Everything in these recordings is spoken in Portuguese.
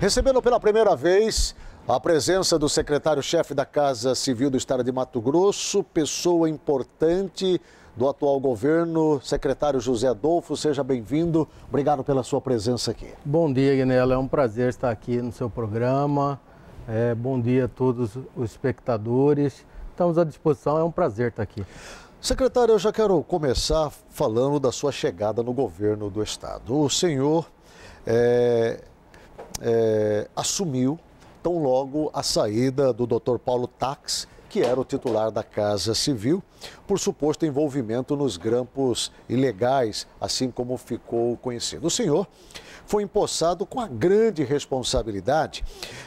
Recebendo pela primeira vez a presença do secretário-chefe da Casa Civil do Estado de Mato Grosso, pessoa importante do atual governo, secretário José Adolfo, seja bem-vindo. Obrigado pela sua presença aqui. Bom dia, Guinela. É um prazer estar aqui no seu programa. Bom dia a todos os espectadores. Estamos à disposição, é um prazer estar aqui. Secretário, eu já quero começar falando da sua chegada no governo do Estado. O senhor assumiu tão logo a saída do Dr. Paulo Tax, que era o titular da Casa Civil, por suposto envolvimento nos grampos ilegais, assim como ficou conhecido. O senhor foi empossado com a grande responsabilidade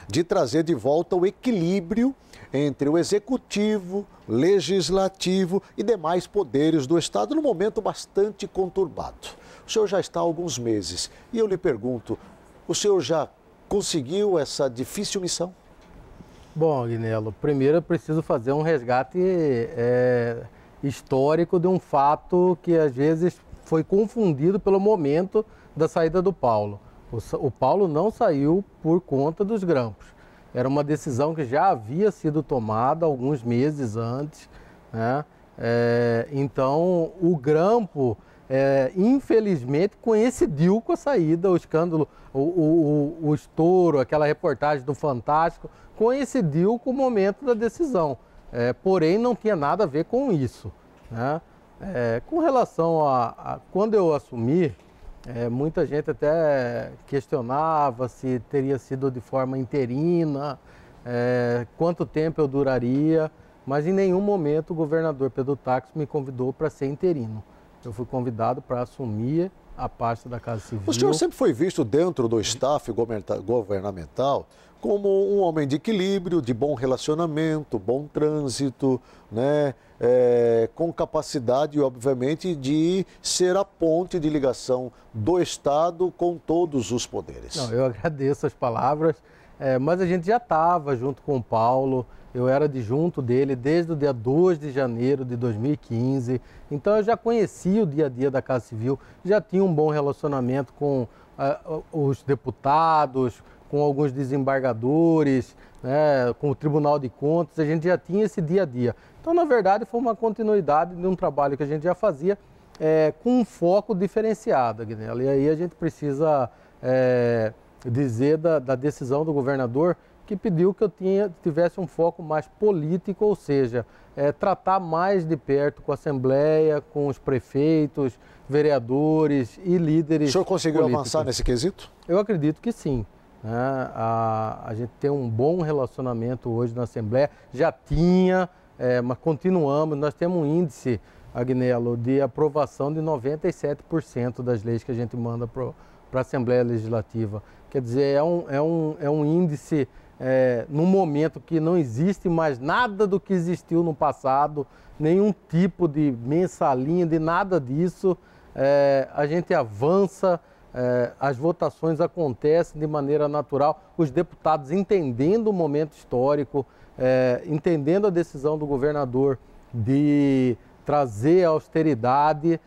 de trazer de volta o equilíbrio entre o executivo, legislativo e demais poderes do Estado num momento bastante conturbado. O senhor já está há alguns meses e eu lhe pergunto, o senhor já conseguiu essa difícil missão? Bom, Guinelo, primeiro eu preciso fazer um resgate histórico de um fato que às vezes foi confundido pelo momento da saída do Paulo. O Paulo não saiu por conta dos grampos. Era uma decisão que já havia sido tomada alguns meses antes, né? Então, o grampo, infelizmente, coincidiu com a saída, o escândalo, o estouro, aquela reportagem do Fantástico, coincidiu com o momento da decisão. Porém, não tinha nada a ver com isso, né? Com relação a quando eu assumi, muita gente até questionava se teria sido de forma interina, quanto tempo eu duraria, mas em nenhum momento o governador Pedro Tax me convidou para ser interino. Eu fui convidado para assumir a pasta da Casa Civil. O senhor sempre foi visto dentro do staff governamental como um homem de equilíbrio, de bom relacionamento, bom trânsito, né? Com capacidade, obviamente, de ser a ponte de ligação do Estado com todos os poderes. Não, eu agradeço as palavras, mas a gente já estava junto com o Paulo, eu era adjunto dele desde o dia 2 de janeiro de 2015, então eu já conhecia o dia a dia da Casa Civil, já tinha um bom relacionamento com os deputados, com alguns desembargadores, né, com o Tribunal de Contas, a gente já tinha esse dia a dia. Então, na verdade, foi uma continuidade de um trabalho que a gente já fazia com um foco diferenciado, Guinela. E aí a gente precisa dizer da decisão do governador que pediu que eu tivesse um foco mais político, ou seja, tratar mais de perto com a Assembleia, com os prefeitos, vereadores e líderes. O senhor conseguiu políticos. avançar nesse quesito? Eu acredito que sim. A gente tem um bom relacionamento hoje na Assembleia, já tinha, mas continuamos, nós temos um índice, Agnello, de aprovação de 97% das leis que a gente manda para a Assembleia Legislativa. Quer dizer, é um índice, num momento que não existe mais nada do que existiu no passado, nenhum tipo de mensalinha, de nada disso, a gente avança. As votações acontecem de maneira natural, os deputados entendendo o momento histórico, entendendo a decisão do governador de trazer a austeridade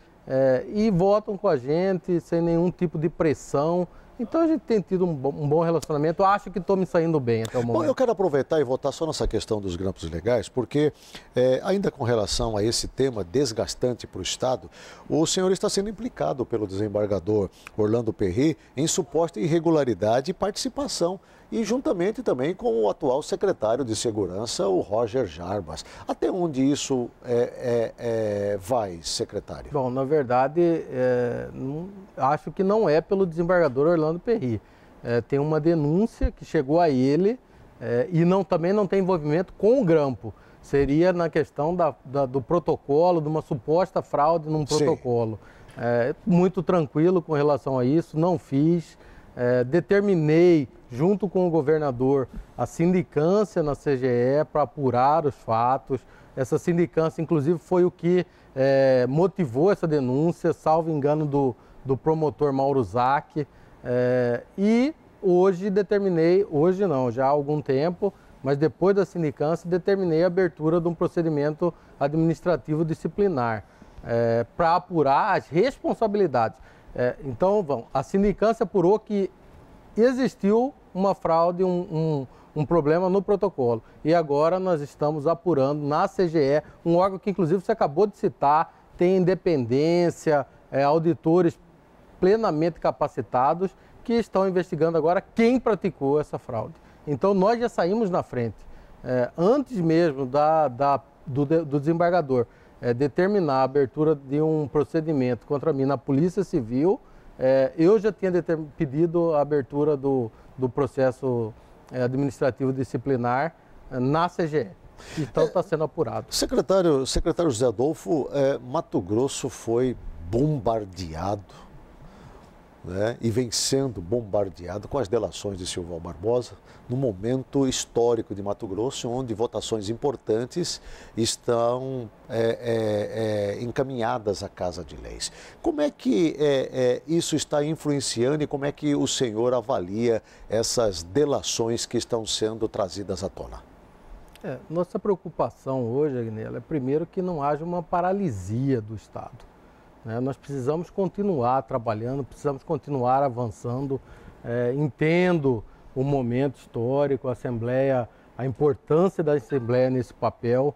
e votam com a gente sem nenhum tipo de pressão. Então a gente tem tido um bom relacionamento, acho que estou me saindo bem até o momento. Bom, eu quero aproveitar e voltar só nessa questão dos grampos ilegais, porque ainda com relação a esse tema desgastante para o Estado, o senhor está sendo implicado pelo desembargador Orlando Perry em suposta irregularidade e participação, e juntamente também com o atual secretário de Segurança, o Roger Jarbas. Até onde isso vai, secretário? Bom, na verdade, acho que não é pelo desembargador Orlando Perry. Tem uma denúncia que chegou a ele e também não tem envolvimento com o grampo. Seria na questão do protocolo, de uma suposta fraude num protocolo. Muito tranquilo com relação a isso, não fiz. Determinei, junto com o governador, a sindicância na CGE para apurar os fatos. Essa sindicância, inclusive, foi o que motivou essa denúncia, salvo engano, do promotor Mauro Zac. E hoje determinei, hoje não, já há algum tempo, mas depois da sindicância, determinei a abertura de um procedimento administrativo disciplinar para apurar as responsabilidades. Então, a sindicância apurou que existiu uma fraude, um problema no protocolo. E agora nós estamos apurando na CGE, um órgão que inclusive você acabou de citar, tem independência, auditores plenamente capacitados que estão investigando agora quem praticou essa fraude. Então nós já saímos na frente. Antes mesmo do desembargador determinar a abertura de um procedimento contra mim na Polícia Civil, eu já tinha pedido a abertura do processo administrativo disciplinar na CGE. Então está sendo apurado. Secretário José Adolfo, Mato Grosso foi bombardeado, né, e vem sendo bombardeado com as delações de Silval Barbosa, num momento histórico de Mato Grosso, onde votações importantes estão encaminhadas à Casa de Leis. Como é que isso está influenciando e como é que o senhor avalia essas delações que estão sendo trazidas à tona? Nossa preocupação hoje, Agnello, é primeiro que não haja uma paralisia do Estado. Nós precisamos continuar trabalhando, precisamos continuar avançando. Entendo o momento histórico, a Assembleia, a importância da Assembleia nesse papel,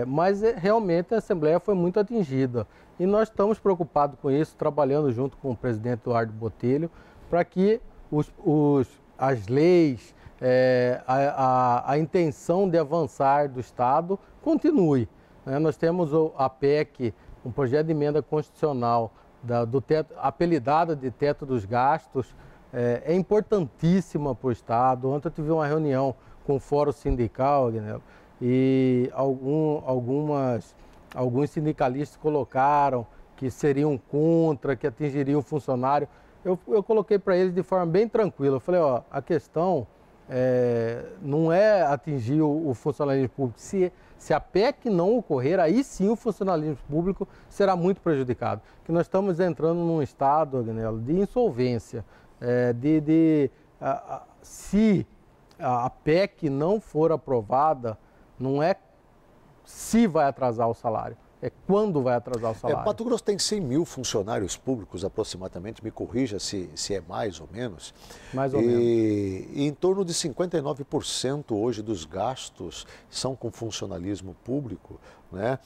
mas realmente a Assembleia foi muito atingida. E nós estamos preocupados com isso, trabalhando junto com o presidente Eduardo Botelho, para que as leis, a intenção de avançar do Estado continue. Nós temos a PEC, um projeto de emenda constitucional do teto, apelidada de teto dos gastos, é importantíssima para o Estado. Ontem eu tive uma reunião com o Fórum Sindical, Agnello, e alguns sindicalistas colocaram que seriam contra, que atingiriam o funcionário. Eu coloquei para eles de forma bem tranquila. Eu falei, a questão não é atingir o funcionalismo público. Se a PEC não ocorrer, aí sim o funcionalismo público será muito prejudicado. Que nós estamos entrando num estado, Agnello, de insolvência. Se a PEC não for aprovada, não é se vai atrasar o salário, é quando vai atrasar o salário. Mato Grosso tem 100 mil funcionários públicos aproximadamente, me corrija se é mais ou menos. Mais ou menos. E em torno de 59% hoje dos gastos são com funcionalismo público, né?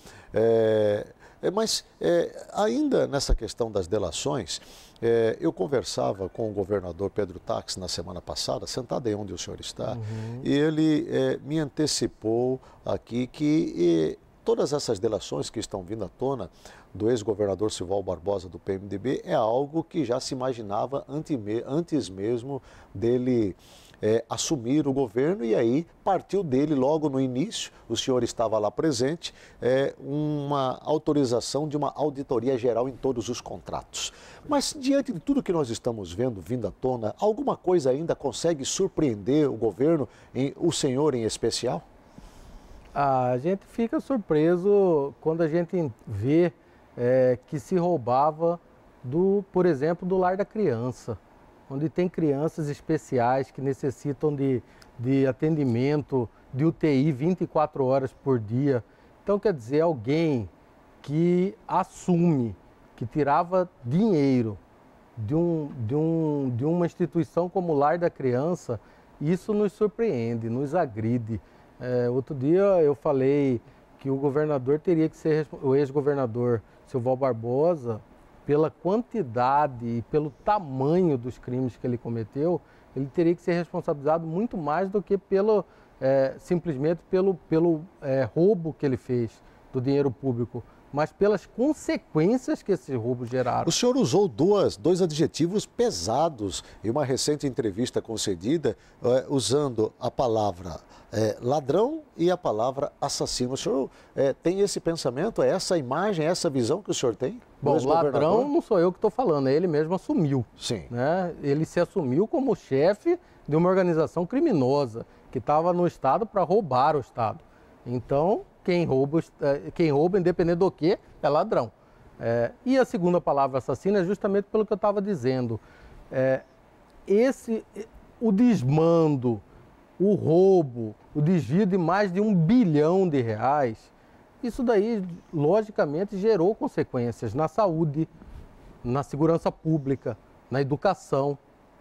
Mas ainda nessa questão das delações, eu conversava com o governador Pedro Tax na semana passada, sentado aí onde o senhor está, e ele me antecipou aqui que todas essas delações que estão vindo à tona do ex-governador Silval Barbosa do PMDB é algo que já se imaginava antes mesmo dele assumir o governo, e aí partiu dele logo no início, o senhor estava lá presente, uma autorização de uma auditoria geral em todos os contratos. Mas diante de tudo que nós estamos vendo vindo à tona, alguma coisa ainda consegue surpreender o governo, o senhor em especial? A gente fica surpreso quando a gente vê que se roubava, por exemplo, do lar da criança, onde tem crianças especiais que necessitam de atendimento, de UTI 24 horas por dia. Então, quer dizer, alguém que assume que tirava dinheiro de uma instituição como o lar da criança, isso nos surpreende, nos agride. Outro dia eu falei que o governador teria que ser, o ex-governador Silval Barbosa, pela quantidade e pelo tamanho dos crimes que ele cometeu, ele teria que ser responsabilizado muito mais do que simplesmente pelo roubo que ele fez do dinheiro público, mas pelas consequências que esses roubos geraram. O senhor usou dois adjetivos pesados em uma recente entrevista concedida, usando a palavra ladrão e a palavra assassino. O senhor tem esse pensamento, essa imagem, essa visão que o senhor tem? Bom, ladrão não sou eu que estou falando, ele mesmo assumiu. Sim. Né? Ele se assumiu como chefe de uma organização criminosa que estava no Estado para roubar o Estado. Então, quem rouba, independente do que, é ladrão. E a segunda palavra, assassino, é justamente pelo que eu estava dizendo. O desmando, o roubo, o desvio de mais de R$1 bilhão, isso daí, logicamente, gerou consequências na saúde, na segurança pública, na educação.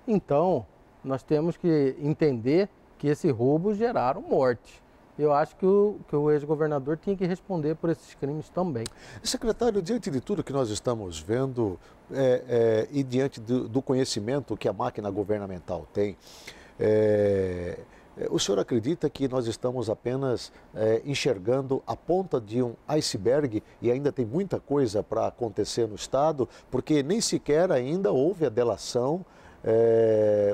Então, nós temos que entender que esse roubo geraram morte. Eu acho que o ex-governador tinha que responder por esses crimes também. Secretário, diante de tudo que nós estamos vendo e diante do conhecimento que a máquina governamental tem, o senhor acredita que nós estamos apenas enxergando a ponta de um iceberg e ainda tem muita coisa para acontecer no Estado? Porque nem sequer ainda houve a delação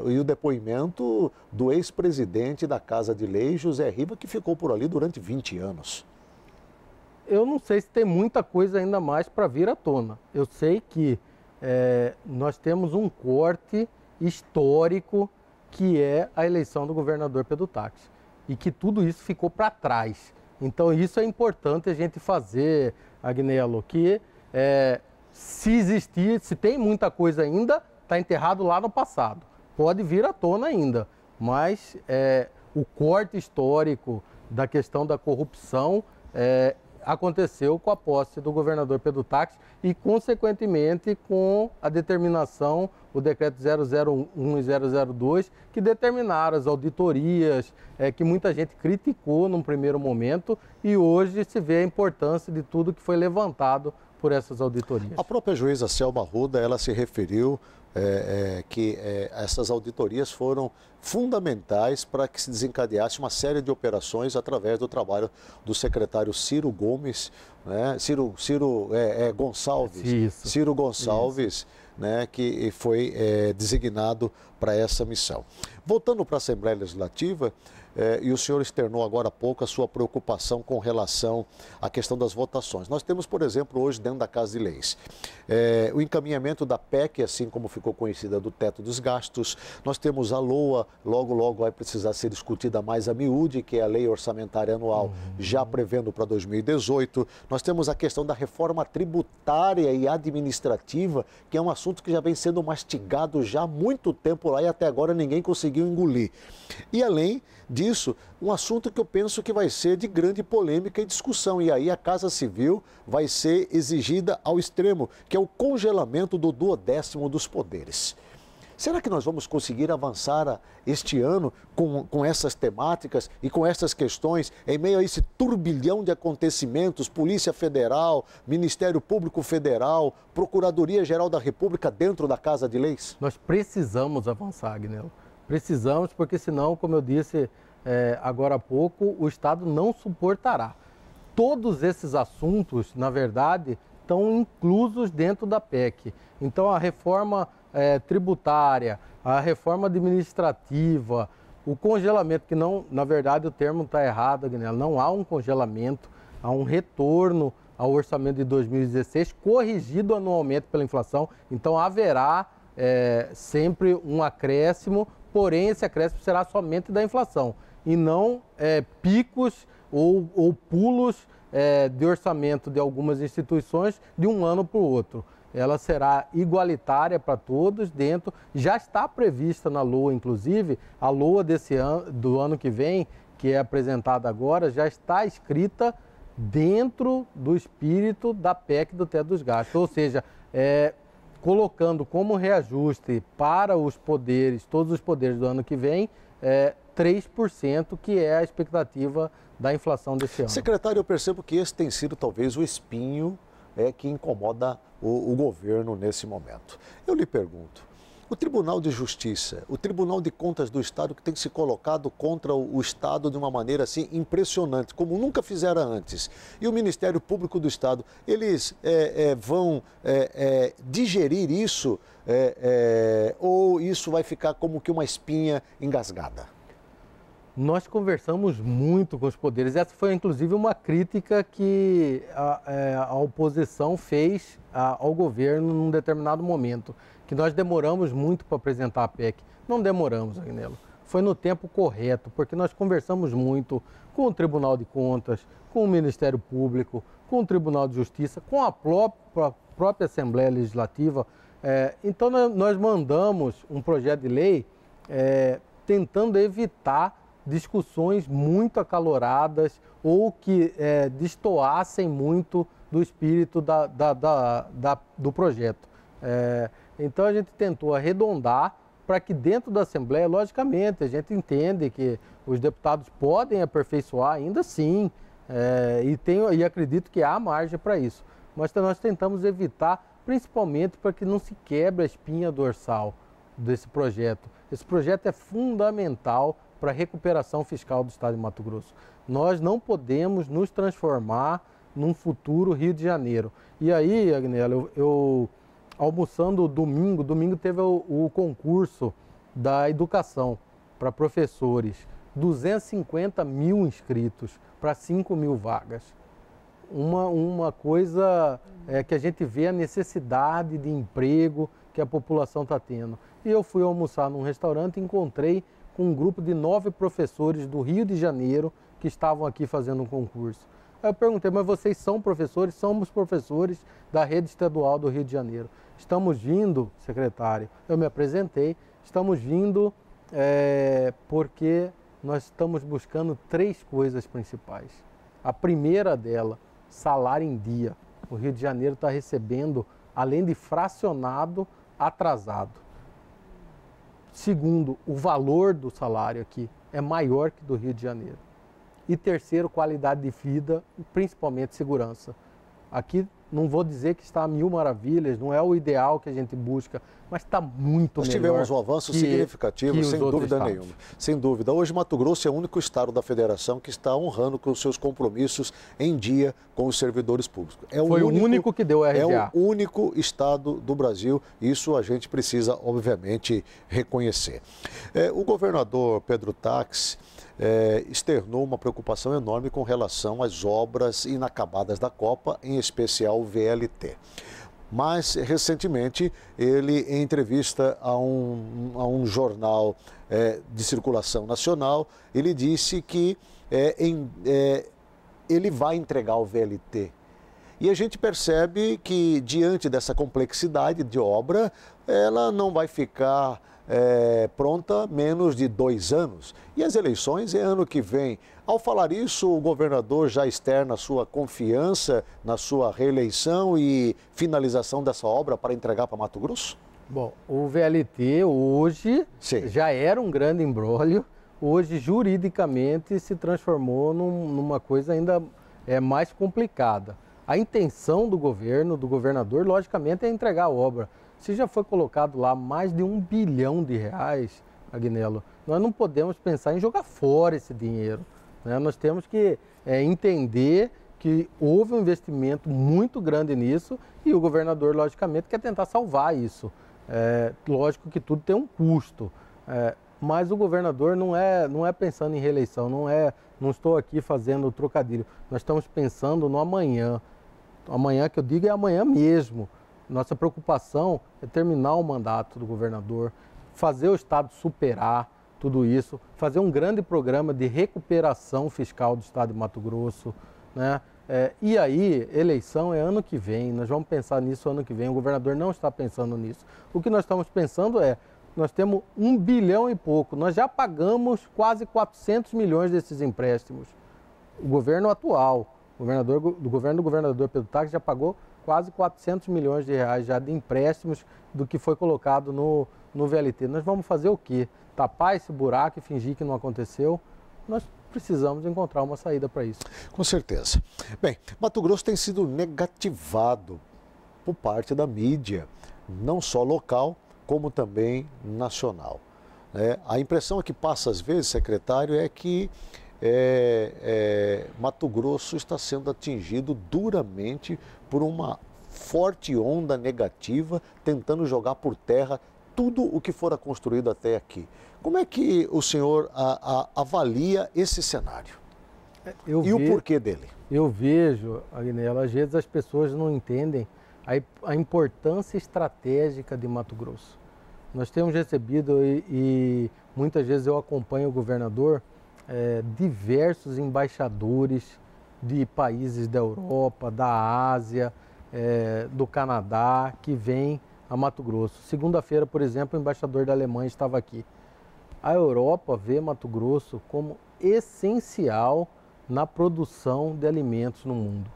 e o depoimento do ex-presidente da Casa de Leis, José Riva, que ficou por ali durante 20 anos. Eu não sei se tem muita coisa ainda mais para vir à tona. Eu sei que nós temos um corte histórico que é a eleição do governador Pedro Táxi e que tudo isso ficou para trás. Então isso é importante a gente fazer, Agnello, que se tem muita coisa ainda, está enterrado lá no passado. Pode vir à tona ainda, mas o corte histórico da questão da corrupção aconteceu com a posse do governador Pedro Táxi e, consequentemente, com a determinação, o decreto 001 e 002, que determinaram as auditorias, que muita gente criticou num primeiro momento, e hoje se vê a importância de tudo que foi levantado por essas auditorias. A própria juíza Selma Arruda, ela se referiu que essas auditorias foram fundamentais para que se desencadeasse uma série de operações através do trabalho do secretário Ciro Gomes, né? Ciro Gonçalves, Isso. Ciro Gonçalves, né? Que foi designado para essa missão. Voltando para a Assembleia Legislativa, e o senhor externou agora há pouco a sua preocupação com relação à questão das votações. Nós temos, por exemplo, hoje dentro da Casa de Leis, o encaminhamento da PEC, assim como ficou conhecida, do teto dos gastos. Nós temos a LOA, logo vai precisar ser discutida mais a miúde, que é a Lei Orçamentária Anual, já prevendo para 2018. Nós temos a questão da reforma tributária e administrativa, que é um assunto que já vem sendo mastigado já há muito tempo lá e até agora ninguém conseguiu engolir. E além disso, um assunto que eu penso que vai ser de grande polêmica e discussão, e aí a Casa Civil vai ser exigida ao extremo, que é o congelamento do 10º dos poderes. Será que nós vamos conseguir avançar este ano com essas temáticas e com essas questões, em meio a esse turbilhão de acontecimentos, Polícia Federal, Ministério Público Federal, Procuradoria-Geral da República dentro da Casa de Leis? Nós precisamos avançar, Agnello. Precisamos, porque senão, como eu disse agora há pouco, o Estado não suportará. Todos esses assuntos, na verdade, estão inclusos dentro da PEC. Então, a reforma tributária, a reforma administrativa, o congelamento, que não, na verdade, o termo está errado, Agnello, não há um congelamento, há um retorno ao orçamento de 2016, corrigido anualmente pela inflação. Então, haverá sempre um acréscimo, porém esse acréscimo será somente da inflação e não picos ou pulos de orçamento de algumas instituições de um ano para o outro. Ela será igualitária para todos dentro, já está prevista na LOA, inclusive, a LOA do ano que vem, que é apresentada agora, já está escrita dentro do espírito da PEC do teto dos gastos, ou seja, colocando como reajuste para os poderes, todos os poderes do ano que vem, 3%, que é a expectativa da inflação desse ano. Secretário, eu percebo que esse tem sido talvez o espinho que incomoda o governo nesse momento. Eu lhe pergunto, o Tribunal de Justiça, o Tribunal de Contas do Estado, que tem se colocado contra o Estado de uma maneira assim impressionante, como nunca fizeram antes, e o Ministério Público do Estado, eles vão digerir isso ou isso vai ficar como que uma espinha engasgada? Nós conversamos muito com os poderes. Essa foi, inclusive, uma crítica que a oposição fez ao governo num determinado momento, que nós demoramos muito para apresentar a PEC. Não demoramos, Agnello. Foi no tempo correto, porque nós conversamos muito com o Tribunal de Contas, com o Ministério Público, com o Tribunal de Justiça, com a própria Assembleia Legislativa. Então, nós mandamos um projeto de lei tentando evitar discussões muito acaloradas ou que destoassem muito do espírito do projeto. Então a gente tentou arredondar para que dentro da Assembleia, logicamente, a gente entende que os deputados podem aperfeiçoar ainda sim, e acredito que há margem para isso. Mas nós tentamos evitar, principalmente para que não se quebre a espinha dorsal desse projeto. Esse projeto é fundamental para a recuperação fiscal do Estado de Mato Grosso. Nós não podemos nos transformar num futuro Rio de Janeiro. E aí, Agnella, eu almoçando domingo teve o concurso da educação para professores, 250 mil inscritos para 5 mil vagas. Uma coisa que a gente vê a necessidade de emprego que a população está tendo. E eu fui almoçar num restaurante e encontrei com um grupo de 9 professores do Rio de Janeiro que estavam aqui fazendo um concurso. Aí eu perguntei, mas vocês são professores? Somos professores da rede estadual do Rio de Janeiro. Estamos vindo, secretário, eu me apresentei, estamos vindo porque nós estamos buscando 3 coisas principais. A primeira dela, salário em dia. O Rio de Janeiro está recebendo, além de fracionado, atrasado. Segundo, o valor do salário aqui é maior que do Rio de Janeiro. E terceiro, qualidade de vida, principalmente segurança. Aqui não vou dizer que está a mil maravilhas, não é o ideal que a gente busca, mas está muito melhor. Nós tivemos um avanço significativo, sem dúvida nenhuma. Sem dúvida. Hoje, Mato Grosso é o único estado da federação que está honrando com os seus compromissos em dia com os servidores públicos. Foi o único que deu o RGA. É o único estado do Brasil, isso a gente precisa, obviamente, reconhecer. O governador Pedro Tax externou uma preocupação enorme com relação às obras inacabadas da Copa, em especial o VLT. Mas, recentemente, ele, em entrevista a um jornal de circulação nacional, ele disse que ele vai entregar o VLT. E a gente percebe que, diante dessa complexidade de obra, ela não vai ficar pronta menos de 2 anos. E as eleições é ano que vem. Ao falar isso, o governador já externa sua confiança na sua reeleição e finalização dessa obra para entregar para Mato Grosso? Bom, o VLT hoje já era um grande imbróglio, hoje juridicamente se transformou numa coisa ainda mais complicada. A intenção do governo, do governador, logicamente, é entregar a obra. Se já foi colocado lá mais de R$1 bilhão, Agnello, nós não podemos pensar em jogar fora esse dinheiro, né? Nós temos que entender que houve um investimento muito grande nisso e o governador, logicamente, quer tentar salvar isso. Lógico que tudo tem um custo, mas o governador não é pensando em reeleição, não estou aqui fazendo trocadilho. Nós estamos pensando no amanhã. Amanhã que eu digo é amanhã mesmo. Nossa preocupação é terminar o mandato do governador, fazer o Estado superar tudo isso, fazer um grande programa de recuperação fiscal do Estado de Mato Grosso, né? E aí, eleição é ano que vem, nós vamos pensar nisso ano que vem, o governador não está pensando nisso. O que nós estamos pensando nós temos R$1 bilhão e pouco, nós já pagamos quase 400 milhões desses empréstimos. O governo atual, o governo do governador Pedro Tax já pagou quase 400 milhões de reais já de empréstimos do que foi colocado no VLT. Nós vamos fazer o quê? Tapar esse buraco e fingir que não aconteceu? Nós precisamos encontrar uma saída para isso. Com certeza. Bem, Mato Grosso tem sido negativado por parte da mídia, não só local, como também nacional. A impressão que passa às vezes, secretário, é que Mato Grosso está sendo atingido duramente por uma forte onda negativa, tentando jogar por terra tudo o que fora construído até aqui. Como é que o senhor avalia esse cenário? O porquê dele? Eu vejo, Agnello, às vezes as pessoas não entendem a importância estratégica de Mato Grosso. Nós temos recebido, e muitas vezes eu acompanho o governador, diversos embaixadores de países da Europa, da Ásia, do Canadá, que vêm a Mato Grosso. Segunda-feira, por exemplo, o embaixador da Alemanha estava aqui. A Europa vê Mato Grosso como essencial na produção de alimentos no mundo,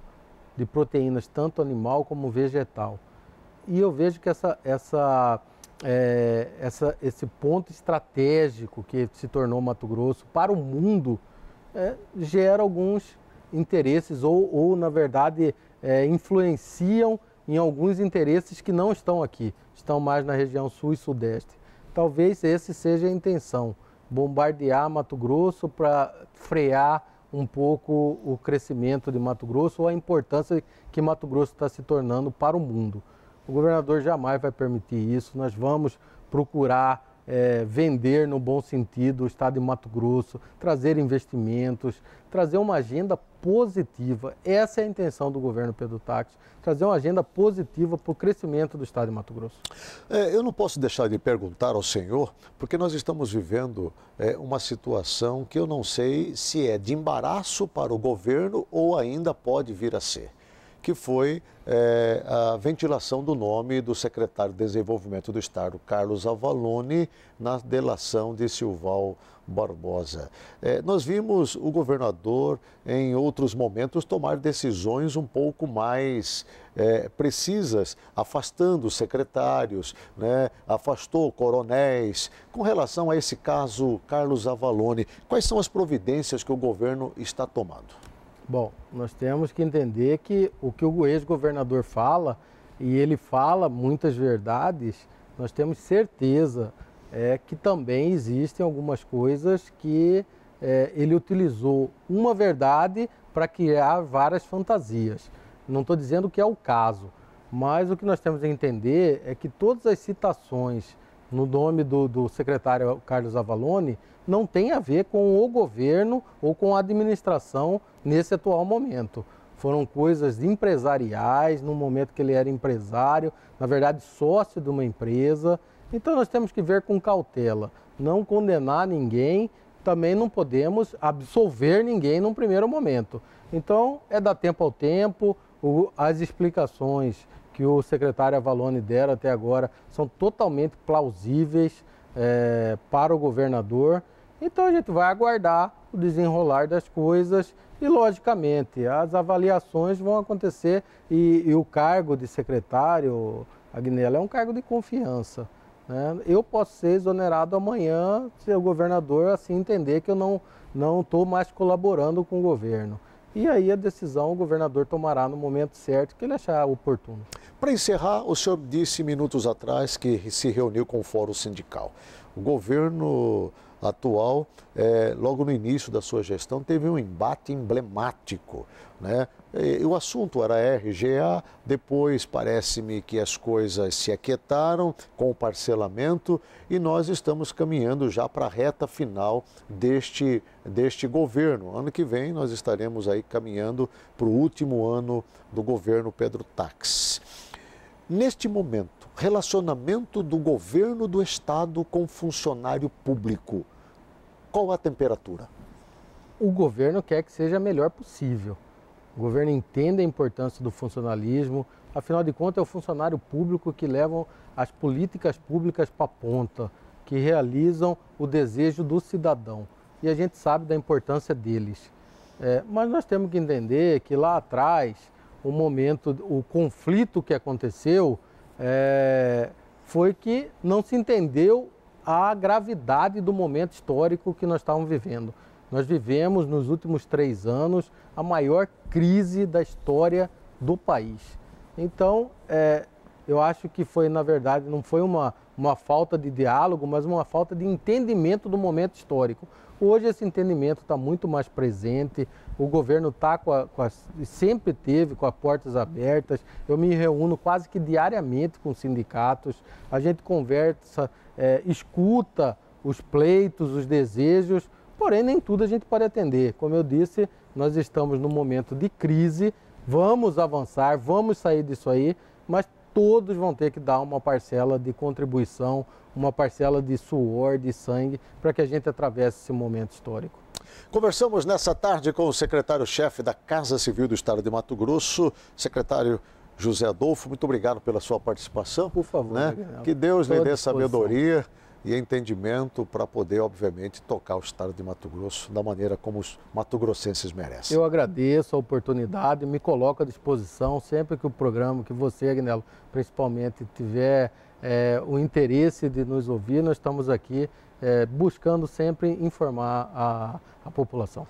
de proteínas tanto animal como vegetal. E eu vejo que essa esse ponto estratégico que se tornou Mato Grosso para o mundo, gera alguns interesses ou na verdade, influenciam em alguns interesses que não estão aqui, estão mais na região sul e sudeste. Talvez esse seja a intenção, bombardear Mato Grosso para frear um pouco o crescimento de Mato Grosso ou a importância que Mato Grosso está se tornando para o mundo. O governador jamais vai permitir isso, nós vamos procurar vender no bom sentido o estado de Mato Grosso, trazer investimentos, trazer uma agenda positiva. Essa é a intenção do governo Pedro Táxi, trazer uma agenda positiva para o crescimento do estado de Mato Grosso. Eu não posso deixar de perguntar ao senhor, porque nós estamos vivendo uma situação que eu não sei se é de embaraço para o governo ou ainda pode vir a ser, que foi a ventilação do nome do secretário de Desenvolvimento do Estado, Carlos Avalone, na delação de Silval Barbosa. Nós vimos o governador, em outros momentos, tomar decisões um pouco mais precisas, afastando secretários, né? Afastou coronéis. Com relação a esse caso, Carlos Avalone, quais são as providências que o governo está tomando? Bom, nós temos que entender que o ex-governador fala, e ele fala muitas verdades, nós temos certeza que também existem algumas coisas que ele utilizou uma verdade para criar várias fantasias. Não estou dizendo que é o caso, mas o que nós temos que entender é que todas as citações no nome do secretário Carlos Avalone não tem a ver com o governo ou com a administração nesse atual momento. Foram coisas empresariais, no momento que ele era empresário, na verdade sócio de uma empresa. Então nós temos que ver com cautela, não condenar ninguém, também não podemos absolver ninguém num primeiro momento. Então é dar tempo ao tempo, as explicações que o secretário Avalone deram até agora são totalmente plausíveis para o governador. Então a gente vai aguardar o desenrolar das coisas e, logicamente, as avaliações vão acontecer e o cargo de secretário, Agnella, é um cargo de confiança, né? Eu posso ser exonerado amanhã se o governador assim entender que eu não estou mais colaborando com o governo. E aí a decisão o governador tomará no momento certo que ele achar oportuno. Para encerrar, o senhor disse minutos atrás que se reuniu com o Fórum Sindical. O governo atual, logo no início da sua gestão, teve um embate emblemático, né? E o assunto era RGA, depois parece-me que as coisas se aquietaram com o parcelamento e nós estamos caminhando já para a reta final deste governo. Ano que vem nós estaremos aí caminhando para o último ano do governo Pedro Táxi. Neste momento, relacionamento do governo do estado com funcionário público, qual a temperatura? O governo quer que seja a melhor possível. O governo entende a importância do funcionalismo, afinal de contas é o funcionário público que leva as políticas públicas para a ponta, que realizam o desejo do cidadão. E a gente sabe da importância deles. Mas nós temos que entender que lá atrás, o conflito que aconteceu foi que não se entendeu a gravidade do momento histórico que nós estávamos vivendo. Nós vivemos nos últimos 3 anos a maior crise da história do país. Então, eu acho que foi, na verdade, não foi uma falta de diálogo, mas uma falta de entendimento do momento histórico. Hoje esse entendimento está muito mais presente, o governo está sempre teve com as portas abertas, eu me reúno quase que diariamente com os sindicatos, a gente conversa, escuta os pleitos, os desejos, porém nem tudo a gente pode atender. Como eu disse, nós estamos num momento de crise, vamos avançar, vamos sair disso aí, mas todos vão ter que dar uma parcela de contribuição, uma parcela de suor, de sangue, para que a gente atravesse esse momento histórico. Conversamos nessa tarde com o secretário-chefe da Casa Civil do Estado de Mato Grosso, secretário José Adolfo. Muito obrigado pela sua participação. Por favor. Né? Que Deus lhe dê sabedoria e entendimento para poder, obviamente, tocar o estado de Mato Grosso da maneira como os mato-grossenses merecem. Eu agradeço a oportunidade, me coloco à disposição sempre que o programa, que você, Agnello, principalmente tiver o interesse de nos ouvir, nós estamos aqui buscando sempre informar a população.